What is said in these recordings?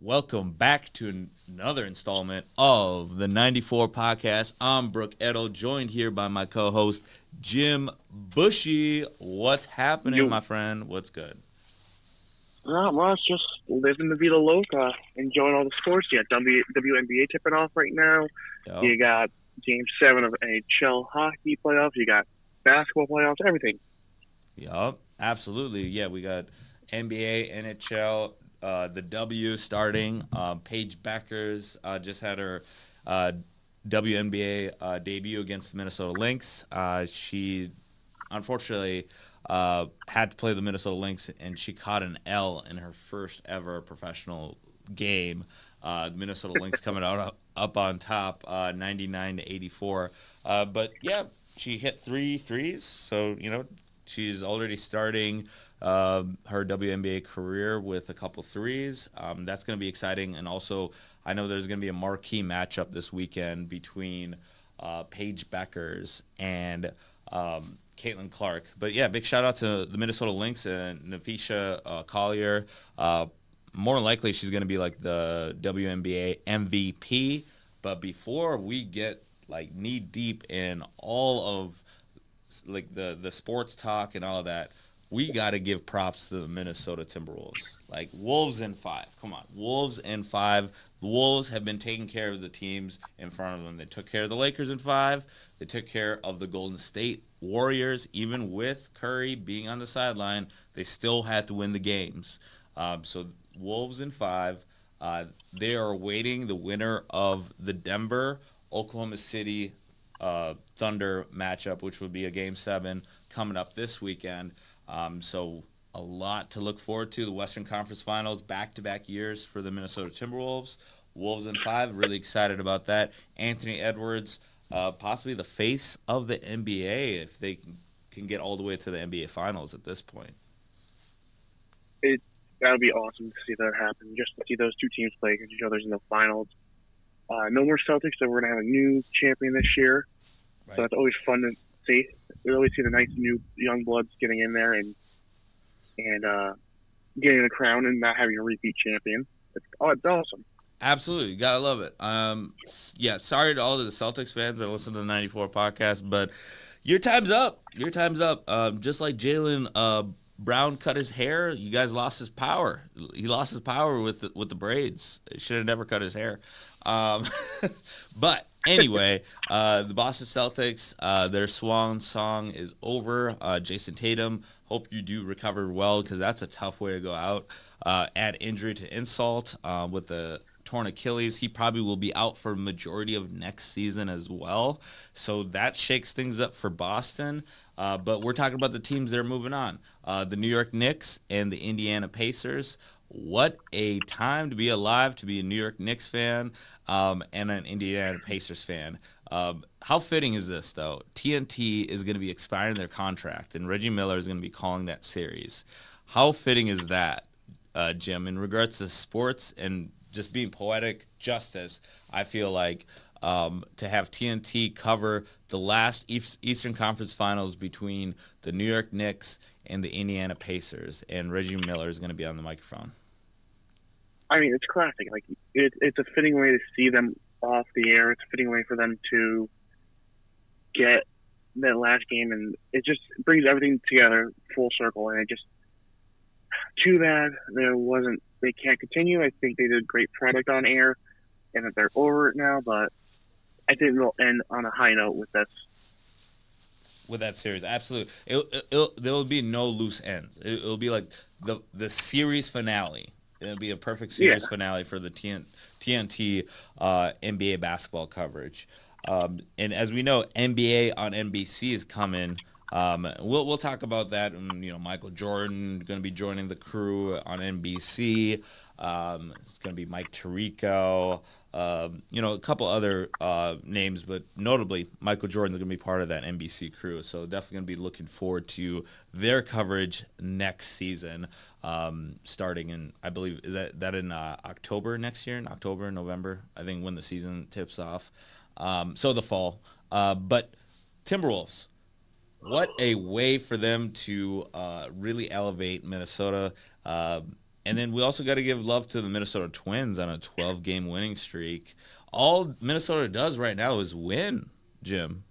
Welcome back to another installment of the 94 podcast. I'm Brooke Edel, joined here by my co-host, Jim Bushy. What's happening, You my friend? What's good? not much, just living the Vida Loca, enjoying all the sports. You got WNBA tipping off right now. Yo, You got Game 7 of NHL hockey playoffs. You got basketball playoffs, everything. yup, absolutely. Yeah, we got NBA, NHL, the W starting. Paige Beckers just had her uh, WNBA debut against the Minnesota Lynx. She unfortunately had to play the Minnesota Lynx, and she caught an L in her first ever professional game. The Minnesota Lynx coming out up on top, 99 to 84. But yeah, she hit three threes, so she's already starting her WNBA career with a couple threes. That's going to be exciting, and also I know there's going to be a marquee matchup this weekend between Paige Beckers and Caitlin Clark. But yeah, big shout out to the Minnesota Lynx and Nafisha Collier. More than likely, she's going to be like the WNBA MVP. But before we get like knee deep in all of like the sports talk and all of that, we got to give props to the Minnesota Timberwolves. Like Wolves in 5. Come on, Wolves in 5. The Wolves have been taking care of the teams in front of them. They took care of the Lakers in 5. They took care of the Golden State Warriors. Even with Curry being on the sideline, they still had to win the games. So Wolves in 5. They are awaiting the winner of the Denver Oklahoma City Thunder matchup, which would be a Game 7 coming up this weekend. So a lot to look forward to. The Western Conference Finals, back-to-back years for the Minnesota Timberwolves. Wolves in 5, really excited about that. Anthony Edwards, possibly the face of the NBA if they can get all the way to the NBA Finals at this point. It That would be awesome to see that happen, just to see those two teams play against each other in the finals. No more Celtics, so we're going to have a new champion this year. So Right. that's always fun to see. We always see the nice new young bloods getting in there and getting a crown and not having a repeat champion. It's awesome. Absolutely, gotta love it. Yeah, sorry to all of the Celtics fans that listen to the '94 podcast, but your time's up. Your time's up. Just like Jalen Brown cut his hair, you guys lost his power. He lost his power with the braids. He should have never cut his hair. Um, but anyway, the Boston Celtics, their swan song is over. Jason Tatum, hope you do recover well because that's a tough way to go out. Add injury to insult with the torn Achilles. He probably will be out for majority of next season as well. So that shakes things up for Boston. But we're talking about the teams that are moving on. The New York Knicks and the Indiana Pacers. What a time to be alive to be a New York Knicks fan and an Indiana Pacers fan. How fitting is this, though? TNT is going to be expiring their contract, and Reggie Miller is going to be calling that series. How fitting is that, Jim, in regards to sports and just being poetic justice? I feel like to have TNT cover the last Eastern Conference Finals between the New York Knicks and the Indiana Pacers, and Reggie Miller is going to be on the microphone. I mean, it's classic. Like it's a fitting way to see them off the air. It's a fitting way for them to get that last game, and it just brings everything together full circle. And it just too bad they can't continue. I think they did a great product on air, and that they're over it now. But I think they'll end on a high note with this. With that series, absolutely, there will be no loose ends. It'll be like the series finale. It'll be a perfect Yeah, series finale for the TNT NBA basketball coverage. And as we know, NBA on NBC is coming. We'll talk about that. And, Michael Jordan going to be joining the crew on NBC. It's going to be Mike Tirico. A couple other names, but notably Michael Jordan's going to be part of that NBC crew. So definitely going to be looking forward to their coverage next season, starting in, I believe, is that in October next year? In October, November, I think, when the season tips off. So the fall. But Timberwolves. What a way for them to really elevate Minnesota. And then we also got to give love to the Minnesota Twins on a 12-game winning streak. All Minnesota does right now is win, Jim.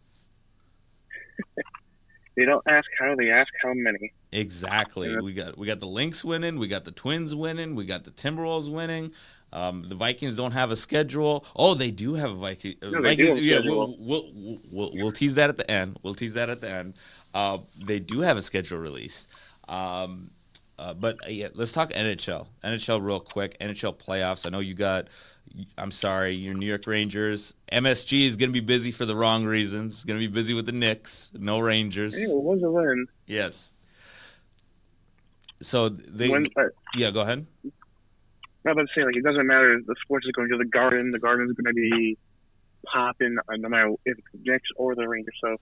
They don't ask how, they ask how many. Exactly. Yeah. We got the Lynx winning. We got the Twins winning. We got the Timberwolves winning. The Vikings don't have a schedule. Oh, they do have a Viking. No, they do have a Yeah, schedule. we'll tease that at the end. They do have a schedule released. But yeah, let's talk NHL. NHL real quick. NHL playoffs. I know you got. I'm sorry, your New York Rangers. MSG is going to be busy for the wrong reasons. Going to be busy with the Knicks. No Rangers. Hey, what was a win? Yes. So they. Yeah, go ahead. I'm about to say, like, it doesn't matter. The sports is going to the Garden. The Garden is going to be popping no matter if it's the Knicks or the Rangers. So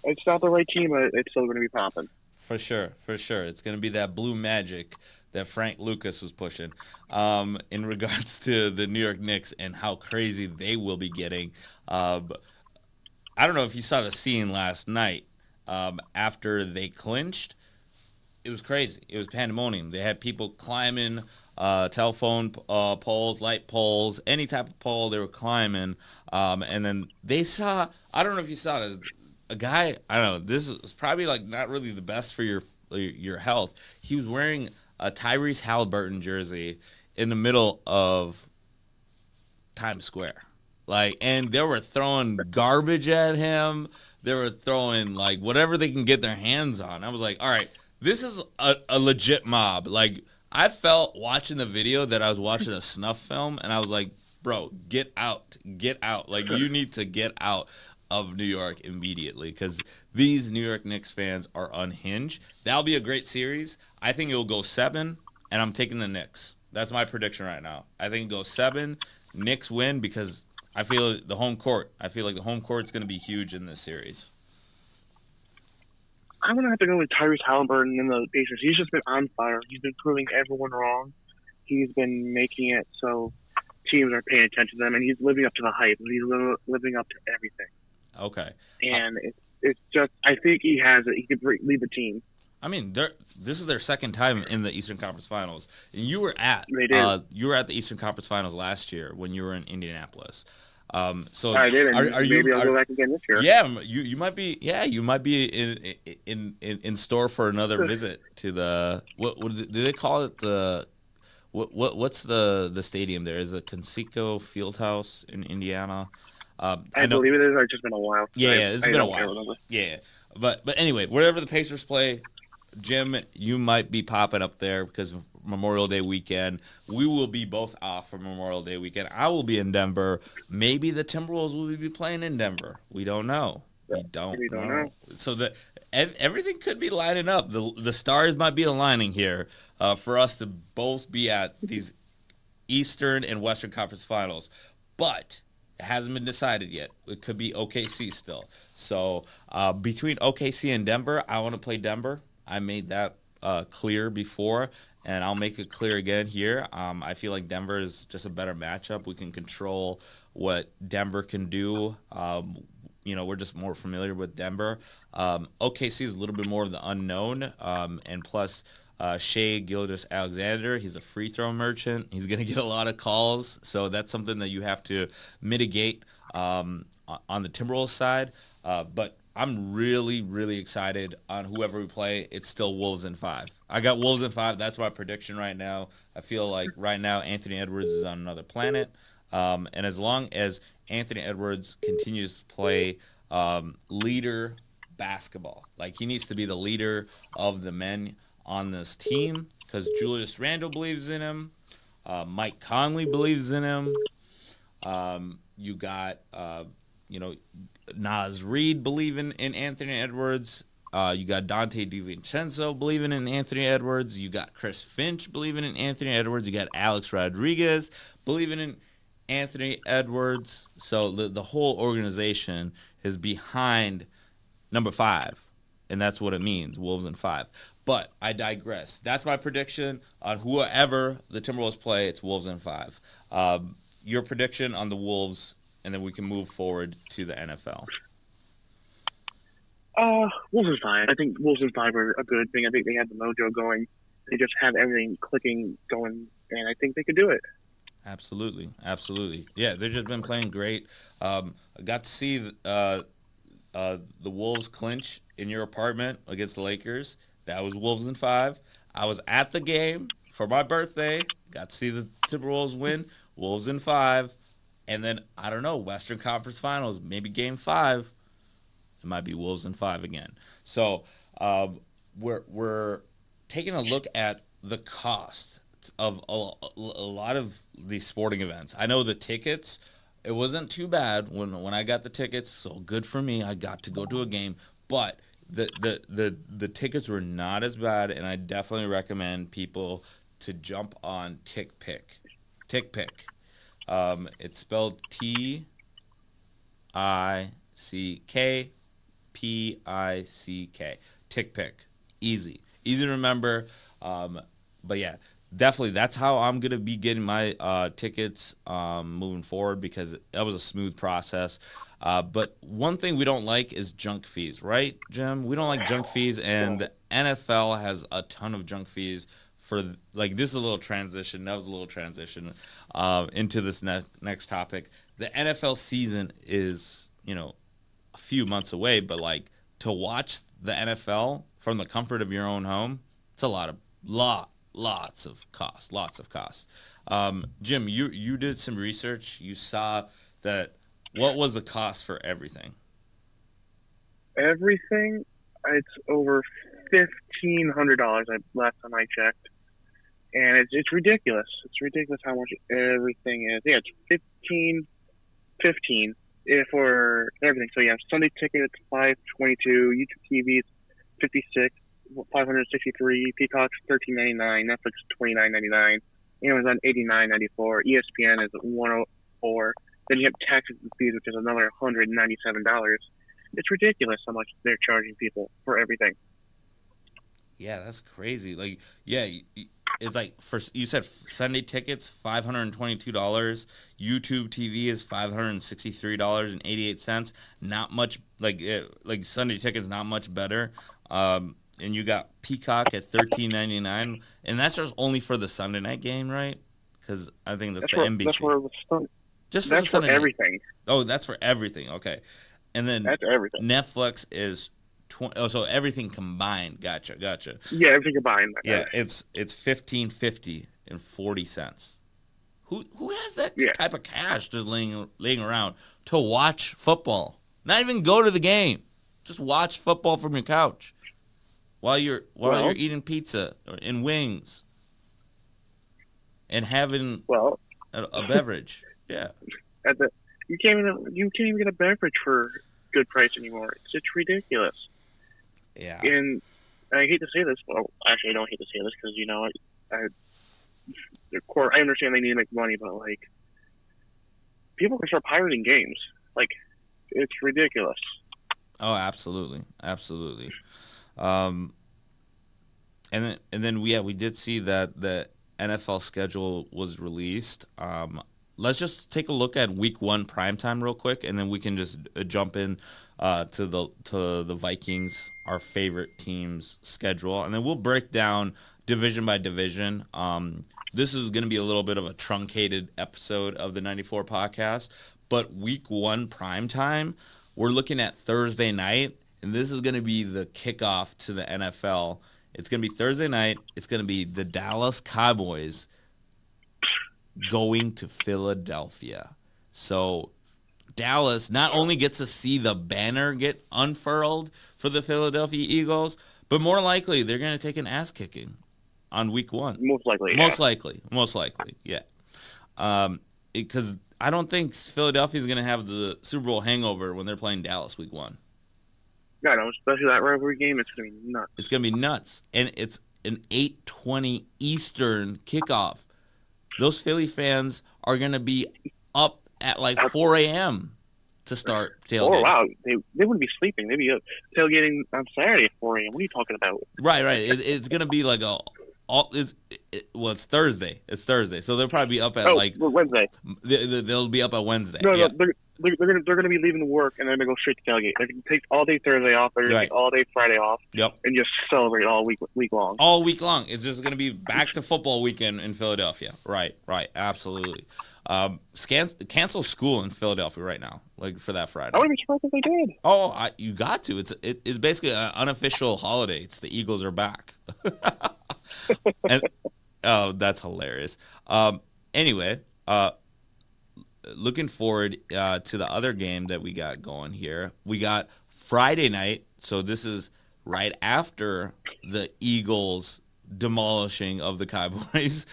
it's not the right team, but it's still going to be popping. For sure. It's going to be that blue magic that Frank Lucas was pushing in regards to the New York Knicks and how crazy they will be getting. I don't know if you saw the scene last night after they clinched. It was crazy. It was pandemonium. They had people climbing telephone poles, light poles, any type of pole they were climbing. And then they saw, I don't know if you saw this, a guy, I don't know, this is probably like not really the best for your health. He was wearing a Tyrese Halliburton jersey in the middle of Times Square. Like, and they were throwing garbage at him. They were throwing like whatever they can get their hands on. I was like, all right, this is a legit mob. Like, I felt watching the video that I was watching a snuff film, and I was like, bro, get out. Like, you need to get out of New York immediately because these New York Knicks fans are unhinged. That'll be a great series. I think it'll go 7, and I'm taking the Knicks. That's my prediction right now. I think it'll go 7, Knicks win because I feel like the home court's going to be huge in this series. I'm going to have to go with Tyrese Halliburton in the Pacers. He's just been on fire. He's been proving everyone wrong. He's been making it so teams are paying attention to them, and he's living up to the hype. He's living up to everything. Okay. And it's just, I think he could lead the team. I mean, this is their second time in the Eastern Conference Finals. And you were at the Eastern Conference Finals last year when you were in Indianapolis. So I did. Maybe I'll go back again this year. Yeah, you might be. Yeah, you might be in store for another visit to the what do they call it? The what's the stadium there? Is it Conseco Fieldhouse in Indiana? I believe it is. It's just been a while. Yeah, it's been a while. Yeah, but anyway, wherever the Pacers play, Jim, you might be popping up there because of Memorial Day weekend. We will be both off for Memorial Day weekend. I will be in Denver. Maybe the Timberwolves will be playing in Denver. We don't know. We don't know. So everything could be lining up. The stars might be aligning here for us to both be at these Eastern and Western Conference Finals. But it hasn't been decided yet. It could be OKC still. So between OKC and Denver, I want to play Denver. I made that clear before, and I'll make it clear again here. I feel like Denver is just a better matchup. We can control what Denver can do. We're just more familiar with Denver. OKC is a little bit more of the unknown, and plus Shai Gilgeous-Alexander, he's a free throw merchant. He's going to get a lot of calls, so that's something that you have to mitigate on the Timberwolves side. But I'm really, really excited on whoever we play. It's still Wolves in 5. I got Wolves in 5. That's my prediction right now. I feel like right now Anthony Edwards is on another planet. And as long as Anthony Edwards continues to play leader basketball, like he needs to be the leader of the men on this team because Julius Randle believes in him. Mike Conley believes in him. You got, Naz Reid believing in Anthony Edwards. You got Dante DiVincenzo believing in Anthony Edwards. You got Chris Finch believing in Anthony Edwards. You got Alex Rodriguez believing in Anthony Edwards. So the whole organization is behind number 5, and that's what it means, Wolves in 5. But I digress. That's my prediction on whoever the Timberwolves play. It's Wolves in 5. Your prediction on the Wolves, and then we can move forward to the NFL. Wolves in 5. I think Wolves in 5 are a good thing. I think they had the mojo going. They just have everything clicking, going, and I think they could do it. Absolutely, absolutely. Yeah, they've just been playing great. I got to see the Wolves clinch in your apartment against the Lakers. That was Wolves in 5. I was at the game for my birthday. Got to see the Timberwolves win. Wolves in 5. And then, I don't know, Western Conference Finals, maybe Game 5. It might be Wolves in 5 again. So we're taking a look at the cost of a lot of these sporting events. I know the tickets, it wasn't too bad when I got the tickets, so good for me. I got to go to a game, but the tickets were not as bad, and I definitely recommend people to jump on TickPick. TickPick. It's spelled TickPick. TickPick. Easy to remember. But yeah, definitely that's how I'm gonna be getting my tickets moving forward, because that was a smooth process. But one thing we don't like is junk fees, right, Jim? We don't like junk fees, and the NFL has a ton of junk fees. For like, this is a little transition. That was a little transition into this next topic. The NFL season is, a few months away, but like, to watch the NFL from the comfort of your own home, it's a lots of cost. Jim, you did some research. You saw that. What was the cost for everything? Everything, it's over $1,500 last time I checked, and it's ridiculous. It's ridiculous how much everything is. Yeah, it's 15 for everything. So yeah, Sunday tickets $522, YouTube TVs $56, $563, Peacock's $13.99, Netflix $29.99, Amazon $89.94, ESPN is $104. Then you have taxes and fees, which is another $197. It's ridiculous how much they're charging people for everything. Yeah, that's crazy. Like, yeah, it's like, you said Sunday tickets $522. YouTube TV is $563.88. Not much, like Sunday tickets, not much better. And you got Peacock at $13.99, and that's just only for the Sunday night game, right? Because I think that's the NBC. That's for just for the Sunday night. Everything. Oh, that's for everything. Okay, and then that's everything. Netflix is so everything combined. Gotcha. Yeah, everything combined. Yeah, it's $15.50. Who has that type of cash just laying around to watch football? Not even go to the game. Just watch football from your couch while you're eating pizza and wings and having a beverage. Yeah. You can't even get a beverage for good price anymore. It's just ridiculous. Yeah. And I hate to say this. Well, actually, I don't hate to say this because I understand they need to make money, but like, people can start pirating games. Like, it's ridiculous. Oh, absolutely. And then we did see that the NFL schedule was released. Let's just take a look at Week 1 primetime real quick, and then we can just jump in to the Vikings, our favorite team's schedule, and then we'll break down division by division. This is going to be a little bit of a truncated episode of the 94 podcast, but Week 1 primetime, we're looking at Thursday night, and this is going to be the kickoff to the NFL. It's going to be Thursday night. It's going to be the Dallas Cowboys going to Philadelphia. So Dallas not only gets to see the banner get unfurled for the Philadelphia Eagles, but more likely they're going to take an ass kicking on Week 1. Most likely, yeah. Because I don't think Philadelphia is going to have the Super Bowl hangover when they're playing Dallas Week 1. No, especially that rivalry game. It's going to be nuts. It's going to be nuts, and it's an 8:20 Eastern kickoff. Those Philly fans are going to be up at like 4 a.m. to start tailgating. Oh, wow. They wouldn't be sleeping. They'd be tailgating on Saturday at 4 a.m. What are you talking about? Right. It's going to be like a It's Thursday. It's Thursday, so they'll probably be up at Oh, like Wednesday. they'll be up at Wednesday. No, Yeah, no, they're gonna be leaving work and they're gonna go straight to tailgate. They're gonna take all day Thursday off. They're gonna right. take all day Friday off Yep. and just celebrate all week long. All week long. It's just going to be back to football weekend in Philadelphia. Right, absolutely. Cancel school in Philadelphia right now, like for that Friday. I wouldn't be surprised if they did. Oh, you got to. It's basically an unofficial holiday. It's the Eagles are back. And oh, that's hilarious. Anyway, looking forward to the other game that we got going here. We got Friday night, so this is right after the Eagles demolishing of the Cowboys.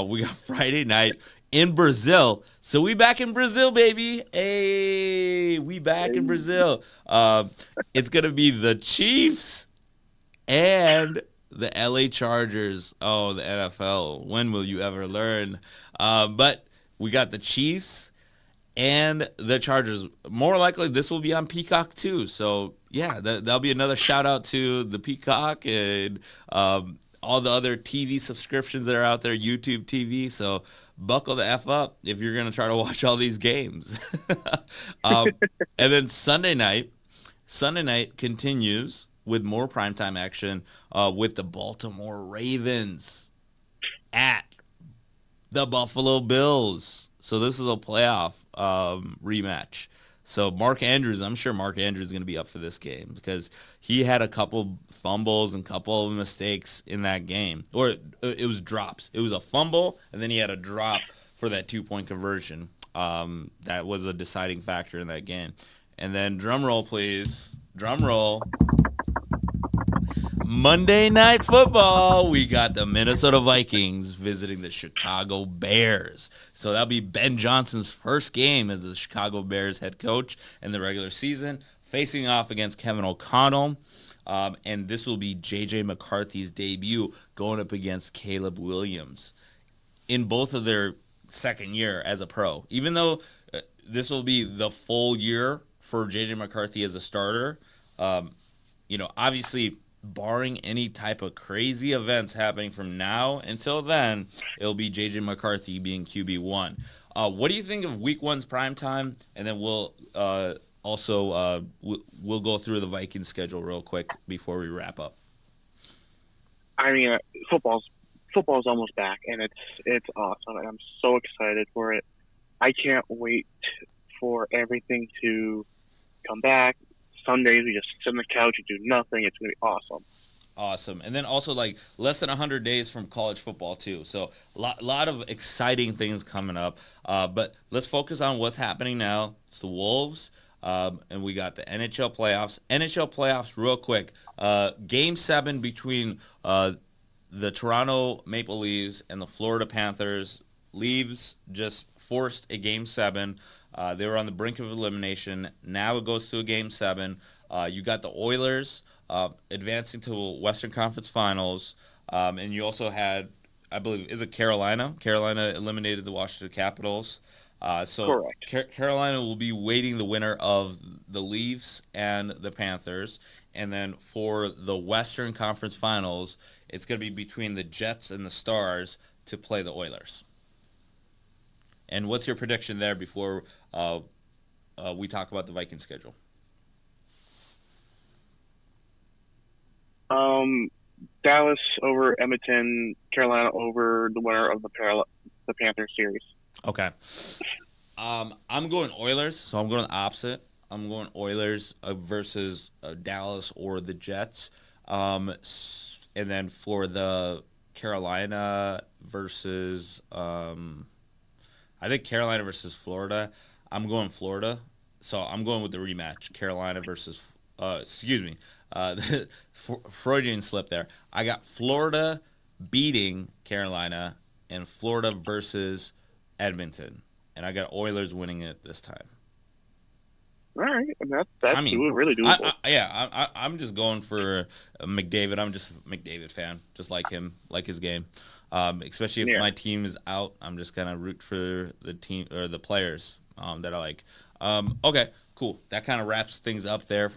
We got Friday night in Brazil. So we back in Brazil, baby. Hey, we back in Brazil. It's going to be the Chiefs and the LA Chargers. Oh, the NFL. When will you ever learn? But we got the Chiefs and the Chargers. More likely, this will be on Peacock too. So yeah, that'll be another shout out to the Peacock and all the other TV subscriptions that are out there, YouTube TV. So buckle the F up if you're gonna try to watch all these games. And then Sunday night continues with more primetime action with the Baltimore Ravens at the Buffalo Bills. So this is a playoff rematch. So Mark Andrews, I'm sure Mark Andrews is going to be up for this game because he had a couple fumbles and couple of mistakes in that game. Or it was drops. It was a fumble, and then he had a drop for that 2-point conversion. That was a deciding factor in that game. And then drum roll, please. Drum roll. Monday Night Football, we got the Minnesota Vikings visiting the Chicago Bears. So that'll be Ben Johnson's first game as the Chicago Bears head coach in the regular season, facing off against Kevin O'Connell. And this will be J.J. McCarthy's debut going up against Caleb Williams in both of their second year as a pro. Even though this will be the full year for J.J. McCarthy as a starter, obviously, barring any type of crazy events happening from now until then, it'll be J.J. McCarthy being QB1. What do you think of Week 1's prime time? And then we'll we'll go through the Vikings schedule real quick before we wrap up. I mean, football's almost back, and it's awesome, and I'm so excited for it. I can't wait for everything to come back. Sundays, we just sit on the couch and do nothing. It's going to be awesome. Awesome. And then also, like, less than 100 days from college football, too. So a lot of exciting things coming up. But let's focus on what's happening now. It's the Wolves, and we got the NHL playoffs. NHL playoffs, real quick. Game 7 between the Toronto Maple Leafs and the Florida Panthers. Leafs just forced a Game 7. They were on the brink of elimination. Now it goes to a Game 7. You got the Oilers advancing to Western Conference Finals. And you also had, I believe, is it Carolina? Carolina eliminated the Washington Capitals. So Carolina will be waiting the winner of the Leafs and the Panthers. And then for the Western Conference Finals, it's going to be between the Jets and the Stars to play the Oilers. And what's your prediction there before we talk about the Viking schedule? Dallas over Edmonton, Carolina over the winner of the Panthers series. Okay. I'm going Oilers, so I'm going the opposite. I'm going Oilers versus Dallas or the Jets. And then for the Carolina versus I think Carolina versus Florida. I'm going Florida, so I'm going with the rematch. Carolina versus, Freudian slip there. I got Florida beating Carolina and Florida versus Edmonton, and I got Oilers winning it this time. All right, that's really doable. I'm just going for McDavid. I'm just a McDavid fan, just like him, like his game. Especially if my team is out, I'm just gonna root for the team or the players. that I like. Okay, cool. That kind of wraps things up there.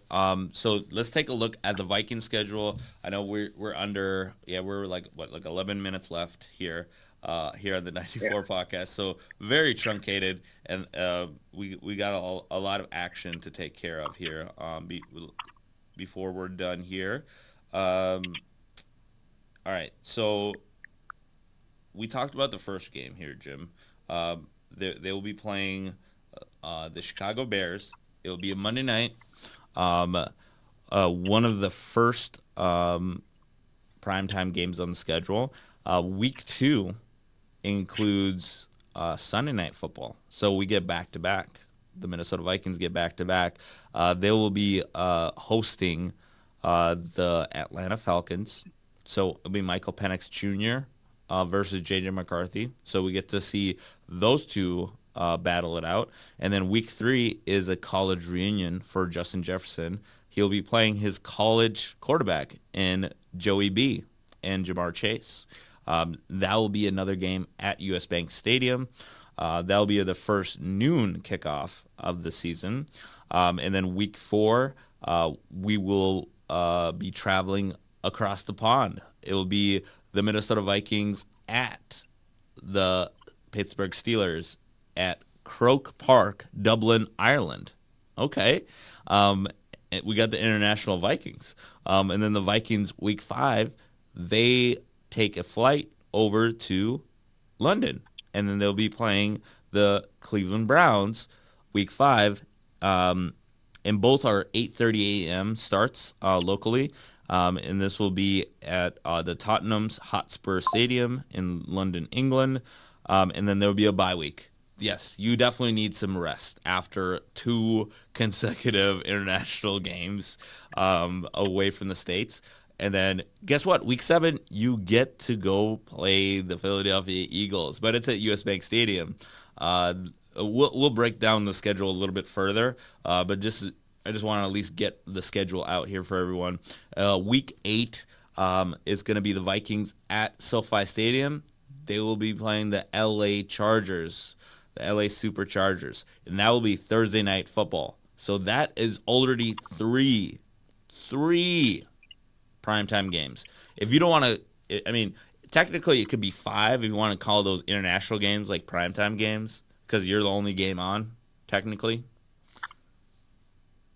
So let's take a look at the Vikings schedule. I know we're under, we're like 11 minutes left here. Here on the 94 podcast, so very truncated, and we got a lot of action to take care of here before we're done here. All right, so we talked about the first game here, Jim. They will be playing the Chicago Bears. It will be a Monday night. One of the first primetime games on the schedule. Week 2 includes Sunday night football. So we get back to back. The Minnesota Vikings get back to back. They will be hosting the Atlanta Falcons. So it'll be Michael Penix Jr. Versus J.J. McCarthy. So we get to see those two battle it out. And then week 3 is a college reunion for Justin Jefferson. He'll be playing his college quarterback in Joey B and Jamar Chase. That will be another game at US Bank Stadium. That will be the first noon kickoff of the season. And then week 4, we will be traveling across the pond. It will be the Minnesota Vikings at the Pittsburgh Steelers at Croke Park, Dublin, Ireland. Okay. We got the International Vikings. And then the Vikings, week 5, they take a flight over to London. And then they'll be playing the Cleveland Browns, week 5. And both are 8:30 a.m. starts locally. And this will be at the Tottenham's Hotspur Stadium in London, England. And then there will be a bye week. Yes, you definitely need some rest after 2 consecutive international games away from the States. And then guess what? Week 7, you get to go play the Philadelphia Eagles, but it's at US Bank Stadium. We'll break down the schedule a little bit further, but I just want to at least get the schedule out here for everyone. Week 8 is going to be the Vikings at SoFi Stadium. They will be playing the LA Chargers, the LA Superchargers, and that will be Thursday night football. So that is already three primetime games. If you don't want to, I mean, technically it could be 5 if you want to call those international games like primetime games because you're the only game on, technically.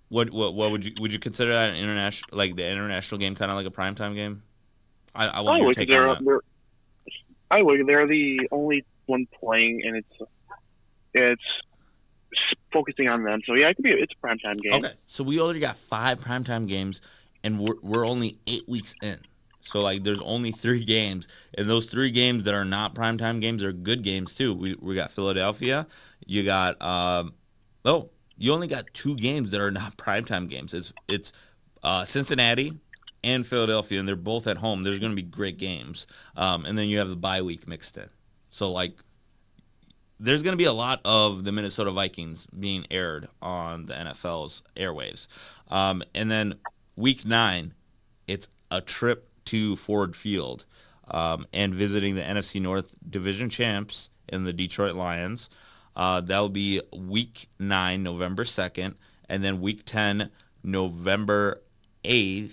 What would you consider that an international, like the international game, kind of like a primetime game? I want your take on that. I would. They're the only one playing, and it's focusing on them. So yeah, it's a primetime game. Okay, so we already got 5 primetime games, and we're only 8 weeks in. So like, there's only 3 games, and those 3 games that are not primetime games are good games too. We got Philadelphia. You got you only got 2 games that are not primetime games. It's Cincinnati and Philadelphia, and they're both at home. There's going to be great games. And then you have the bye week mixed in. So, like, there's going to be a lot of the Minnesota Vikings being aired on the NFL's airwaves. And then week 9, it's a trip to Ford Field and visiting the NFC North Division champs in the Detroit Lions. That will be week 9, November 2nd, and then week 10, November 9th,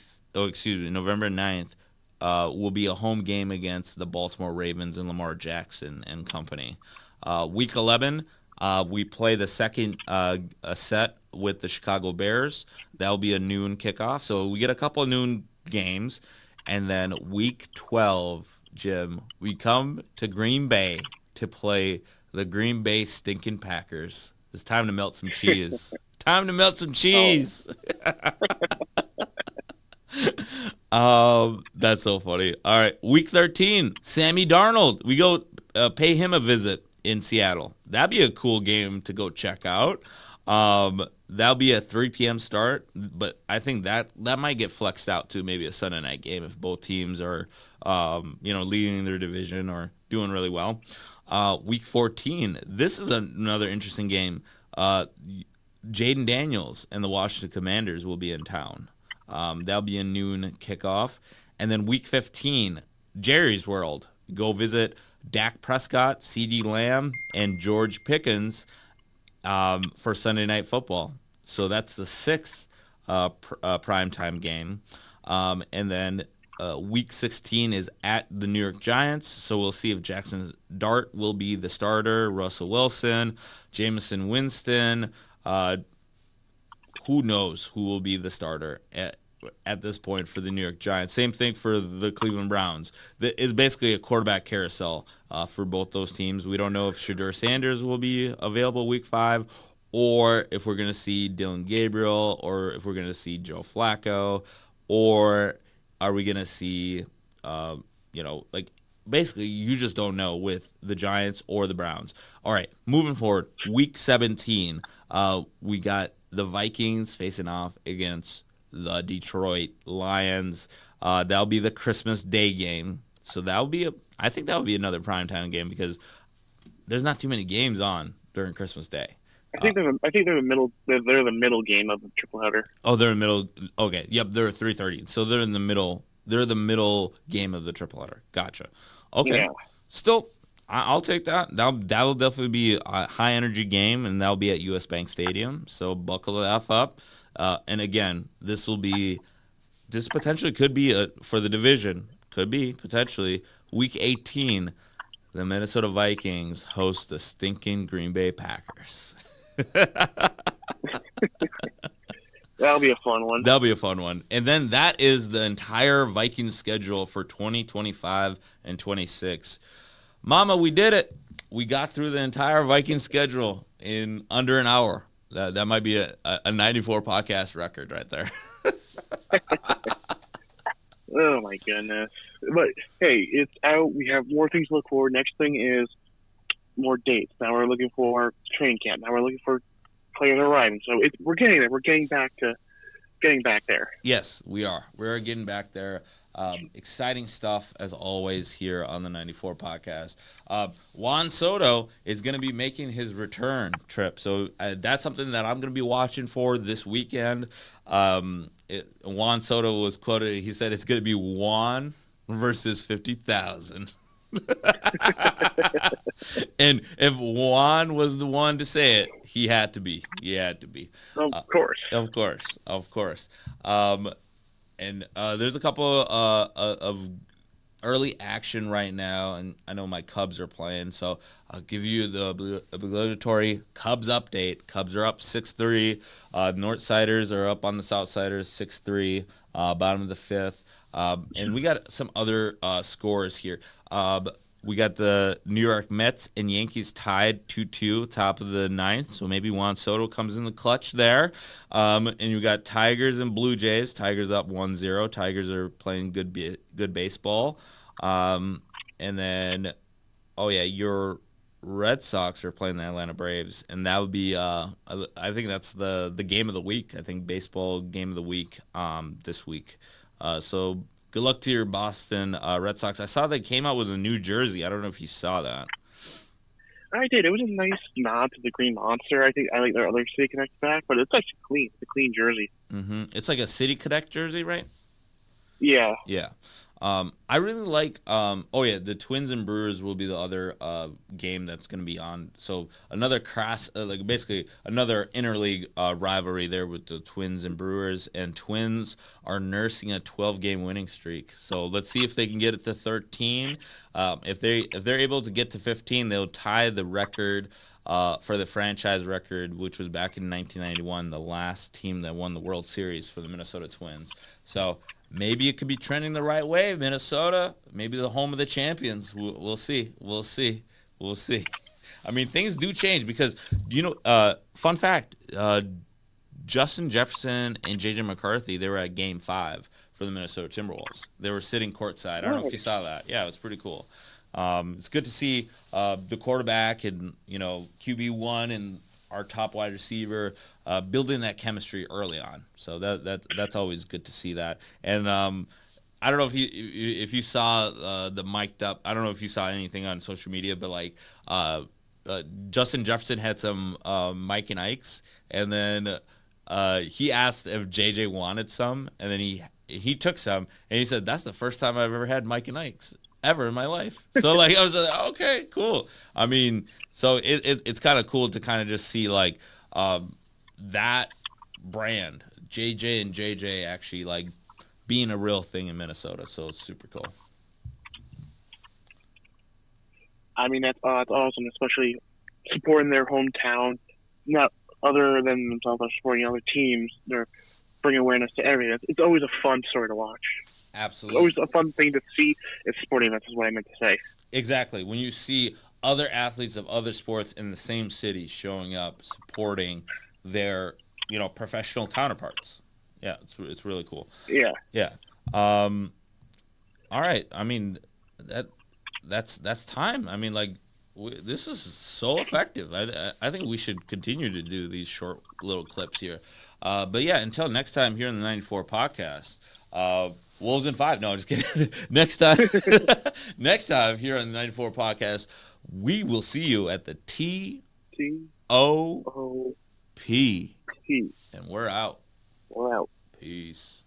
will be a home game against the Baltimore Ravens and Lamar Jackson and company. Week 11, we play the second set with the Chicago Bears. That will be a noon kickoff. So we get a couple of noon games. And then week 12, Jim, we come to Green Bay to play the Green Bay stinking Packers. It's time to melt some cheese. Time to melt some cheese. That's so funny. All right, week 13, Sammy Darnold. We go pay him a visit in Seattle. That'd be a cool game to go check out. That'll be a 3 p.m. start, but I think that might get flexed out to maybe a Sunday night game if both teams are, leading their division or doing really well. Week 14, this is another interesting game. Jaden Daniels and the Washington Commanders will be in town. That'll be a noon kickoff. And then week 15, Jerry's World. Go visit Dak Prescott, CeeDee Lamb, and George Pickens for Sunday Night Football. So that's the sixth primetime game. And then week 16 is at the New York Giants. So we'll see if Jackson Dart will be the starter, Russell Wilson, Jameson Winston. Who knows who will be the starter at this point for the New York Giants. Same thing for the Cleveland Browns. It's basically a quarterback carousel for both those teams. We don't know if Shedeur Sanders will be available week 5 or if we're going to see Dylan Gabriel or if we're going to see Joe Flacco or are we going to see, like basically you just don't know with the Giants or the Browns. All right, moving forward, week 17, we got the Vikings facing off against the Detroit Lions. That'll be the Christmas Day game. So I think that'll be another primetime game because there's not too many games on during Christmas Day. I think they're the middle. They're the middle game of the triple header. Oh, they're in the middle. Okay, yep, they're 3:30. So they're in the middle. They're the middle game of the triple header. Gotcha. Okay. Yeah. Still, I'll take that. That'll definitely be a high energy game, and that'll be at US Bank Stadium. So buckle the F up. And again, this potentially could be for the division. Could be potentially week 18. The Minnesota Vikings host the stinking Green Bay Packers. That'll be a fun one. That'll be a fun one. And then that is the entire Vikings schedule for 2025 and 26. Mama, we did it. We got through the entire Vikings schedule in under an hour. That might be a 94 podcast record right there. Oh, my goodness. But, hey, it's out. We have more things to look for. Next thing is more dates. Now we're looking for training camp. Now we're looking for players arriving. So we're getting there. We're getting back there. Yes, we are. We're getting back there. Exciting stuff, as always, here on the 94 podcast. Juan Soto is going to be making his return trip. So that's something that I'm going to be watching for this weekend. Juan Soto was quoted. He said it's going to be Juan versus 50,000. And if Juan was the one to say it, he had to be. Of course. And there's a couple of early action right now, and I know my Cubs are playing, so I'll give you the obligatory Cubs update. Cubs are up 6-3. Northsiders are up on the Southsiders 6-3, bottom of the fifth. And we got some other scores here. We got the New York Mets and Yankees tied 2-2, top of the ninth. So maybe Juan Soto comes in the clutch there. And you got Tigers and Blue Jays. Tigers up 1-0. Tigers are playing good baseball. And then, your Red Sox are playing the Atlanta Braves, and that would be I think that's the game of the week. I think baseball game of the week this week. So good luck to your Boston Red Sox. I saw they came out with a new jersey. I don't know if you saw that. I did. It was a nice nod to the Green Monster. I think I like their other City Connect back, but it's actually clean. It's a clean jersey. Mm-hmm. It's like a City Connect jersey, right? Yeah. Yeah. I really like the Twins and Brewers will be the other game that's going to be on. So another basically another interleague rivalry there with the Twins and Brewers, and Twins are nursing a 12-game winning streak. So let's see if they can get it to 13. If they're able to get to 15, they'll tie the record for the franchise record, which was back in 1991, the last team that won the World Series for the Minnesota Twins. So maybe it could be trending the right way, Minnesota. Maybe the home of the champions. We'll see. I mean, things do change because, fun fact, Justin Jefferson and J.J. McCarthy, they were at Game 5 for the Minnesota Timberwolves. They were sitting courtside. I don't know if you saw that. Yeah, it was pretty cool. It's good to see the quarterback and, QB1 and our top wide receiver building that chemistry early on. So that's always good to see that. And I don't know if you saw the mic'd up. I don't know if you saw anything on social media, but Justin Jefferson had some Mike and Ike's, and then he asked if JJ wanted some, and then he took some, and he said that's the first time I've ever had Mike and Ike's. ever in my life. So like I was like, okay, cool. I mean, so it's kind of cool to kind of just see like that brand JJ and JJ actually like being a real thing in Minnesota. So it's super cool. I mean, that's awesome, especially supporting their hometown. Not other than themselves, are supporting other teams. They're bringing awareness to everything. It's always a fun story to watch. It's Absolutely. always a fun thing to see at sporting events, is what I meant to say. Exactly. When you see other athletes of other sports in the same city showing up, supporting their, professional counterparts. Yeah, it's really cool. Yeah. Yeah. All right. I mean, that's time. I mean, like, this is so effective. I think we should continue to do these short little clips here. But yeah, until next time here in the 94 podcast, Wolves in 5. No, just kidding. Next time, next time here on the 94 podcast, we will see you at the TOP. TOP. And we're out. We're out. Peace.